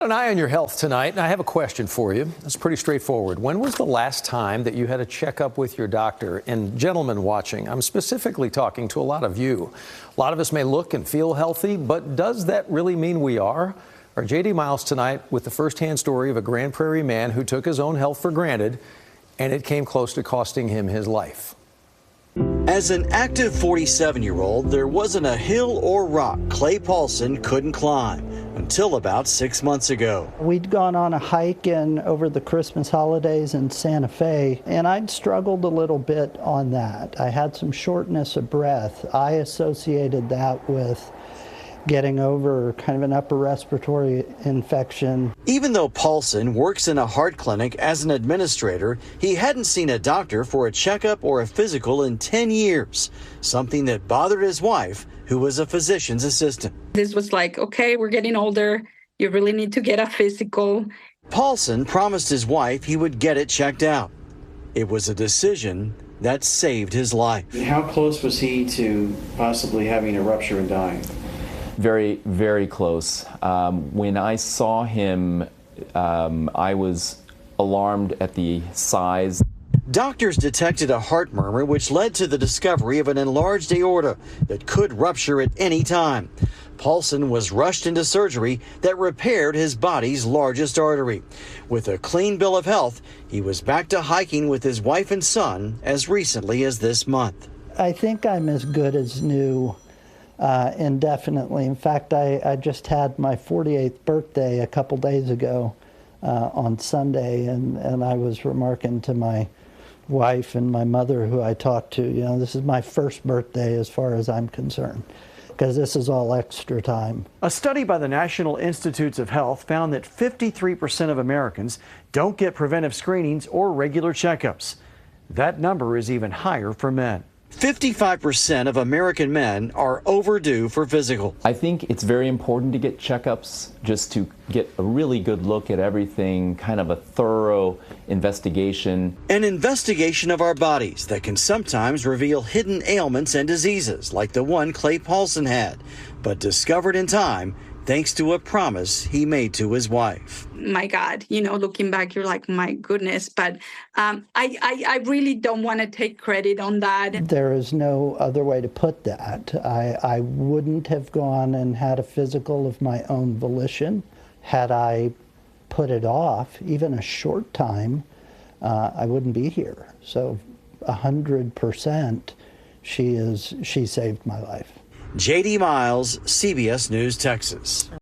An eye on your health tonight, and I have a question for you. It's pretty straightforward. When was the last time that you had a checkup with your doctor? And gentlemen watching, I'm specifically talking to a lot of you. A lot of us may look and feel healthy, but does that really mean we are? Our J.D. Miles tonight with the firsthand story of a Grand Prairie man who took his own health for granted, and it came close to costing him his life. As an active 47-year-old, there wasn't a hill or rock Clay Paulson couldn't climb until about 6 months ago. We'd gone on a hike over the Christmas holidays in Santa Fe, and I'd struggled a little bit on that. I had some shortness of breath. I associated that with getting over kind of an upper respiratory infection. Even though Paulson works in a heart clinic as an administrator, he hadn't seen a doctor for a checkup or a physical in 10 years, something that bothered his wife, who was a physician's assistant. This was like, okay, we're getting older. You really need to get a physical. Paulson promised his wife he would get it checked out. It was a decision that saved his life. How close was he to possibly having a rupture and dying? Very, very close. When I saw him, I was alarmed at the size. Doctors detected a heart murmur, which led to the discovery of an enlarged aorta that could rupture at any time. Paulson was rushed into surgery that repaired his body's largest artery. With a clean bill of health, he was back to hiking with his wife and son as recently as this month. I think I'm as good as new indefinitely. In fact, I just had my 48th birthday a couple days ago on Sunday, and I was remarking to my wife and my mother, who I talked to, this is my first birthday as far as I'm concerned, because this is all extra time. A study by the National Institutes of Health found that 53% of Americans don't get preventive screenings or regular checkups. That number is even higher for men. 55% of American men are overdue for physical. I think it's very important to get checkups just to get a really good look at everything, kind of a thorough investigation. An investigation of our bodies that can sometimes reveal hidden ailments and diseases like the one Clay Paulson had, but discovered in time thanks to a promise he made to his wife. My God, looking back, you're like, my goodness. But I really don't want to take credit on that. There is no other way to put that. I wouldn't have gone and had a physical of my own volition. Had I put it off even a short time, I wouldn't be here. So 100%, she saved my life. J.D. Miles, CBS News, Texas.